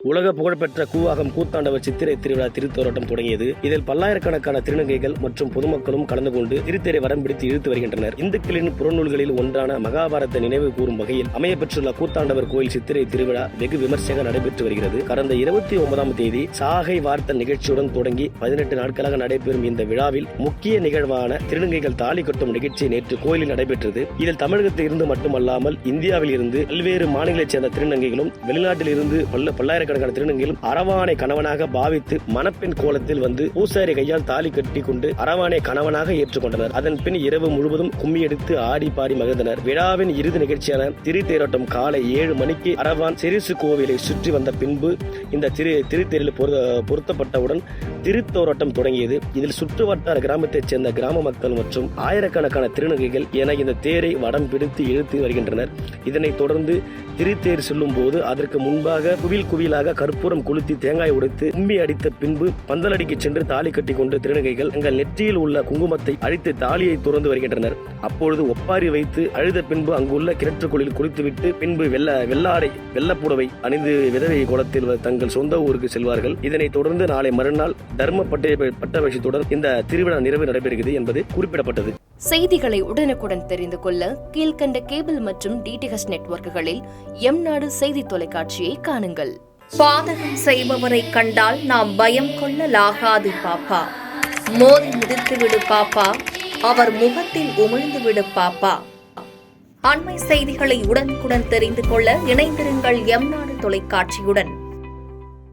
உலக புகழ்பெற்ற கூவாகம் கூத்தாண்டவர் சித்திரை திருவிழா திருத்தோரோட்டம் தொடங்கியது. இதில் பல்லாயிரக்கணக்கான திருநங்கைகள் மற்றும் பொதுமக்களும் கலந்து கொண்டு திருத்தேரை வடம் பிடித்து இழுத்து வருகின்றனர். இந்துக்களின் புறநூல்களில் ஒன்றான மகாபாரத நினைவு கூறும் வகையில் அமையப்பெற்றுள்ள கூத்தாண்டவர் கோயில் சித்திரை திருவிழா வெகு விமர்சையாக நடைபெற்று வருகிறது. கடந்த 29ஆம் தேதி சாகை வார்த்தல் நிகழ்ச்சியுடன் தொடங்கி 18 நாட்களாக நடைபெறும் இந்த விழாவில் முக்கிய நிகழ்வான திருநங்கைகள் தாலி கட்டும் நிகழ்ச்சி நேற்று கோயிலில் நடைபெற்றது. இதில் தமிழகத்தில் இருந்து மட்டுமல்லாமல் இந்தியாவில் இருந்து பல்வேறு மாநிலங்களைச் சேர்ந்த திருநங்கைகளும் வெளிநாட்டில் இருந்து பல்லாயிரக்கணக்கான திருநங்கைகளும் அரவானை கணவனாக பாவித்து மணப்பெண் கோலத்தில் வந்து பூசாரி கையால் தாலி கட்டி கொண்டு அரவானை கணவனாக ஏற்றுக்கொண்டனர். அதன் பின் இரவு முழுவதும் கும்மி எடுத்து ஆடி பாடி மகிழ்ந்தனர். விழாவின் இறுதி நிகழ்ச்சியான திருத்தேரோட்டம் காலை 7 மணிக்கு அரவான் சிறுசு கோவிலை சுற்றி வந்த பின்பு இந்த திருத்தேரில் பொருத்தப்பட்டவுடன் திருத்தோரோட்டம் தொடங்கியது. இதில் சுற்றுவட்டார கிராமத்தைச் சேர்ந்த கிராம மக்கள் மற்றும் ஆயிரக்கணக்கான திருநங்கைகள் என இந்த தேரை வடம் பிடித்து இழுத்து வருகின்றனர். இதனைத் தொடர்ந்து திருத்தேர் செல்லும் போது அதற்கு முன்பாக குவியலாக கற்பூரம் கொளுத்தி தேங்காய் உடைத்து கும்பி அடித்த பின்பு பந்தலடிக்கு சென்று தாலி கட்டி கொண்டு திருநங்கைகள் தங்கள் நெற்றியில் உள்ள குங்குமத்தை அழித்து தாலியை துறந்து வருகின்றனர். அப்பொழுது ஒப்பாரி வைத்து அழுத பின்பு அங்குள்ள கிணற்றுக்குழில் குளித்துவிட்டு பின்பு வெள்ளப்புடவை அணிந்து விதவை கோலத்தில் தங்கள் சொந்த ஊருக்கு செல்வார்கள். இதனைத் தொடர்ந்து நாளை மறுநாள் தர்ம பட்டாபிஷேகத்துடன் இந்த திருவிழா நிறைவு நடைபெறுகிறது என்பது குறிப்பிடப்பட்டது. செய்திகளை உடனுக்குடன் தெரிந்து கொள்ள கீழ்கண்ட கேபிள் மற்றும் டிடிஎச் நெட்வொர்க்குகளில் எம்நாடு செய்தி தொலைக்காட்சியை காணுங்கள். பாதகம் செய்பவரை கண்டால் நாம் பயம் கொள்ளலாகாது பாப்பா. மோதி மிதித்து விடு பாப்பா, அவர் முகத்தில் உமிழ்ந்து விடு பாப்பா. அண்மை செய்திகளை உடனுக்குடன் தெரிந்து கொள்ள இணைந்திருங்கள் எம்நாடு தொலைக்காட்சியுடன்.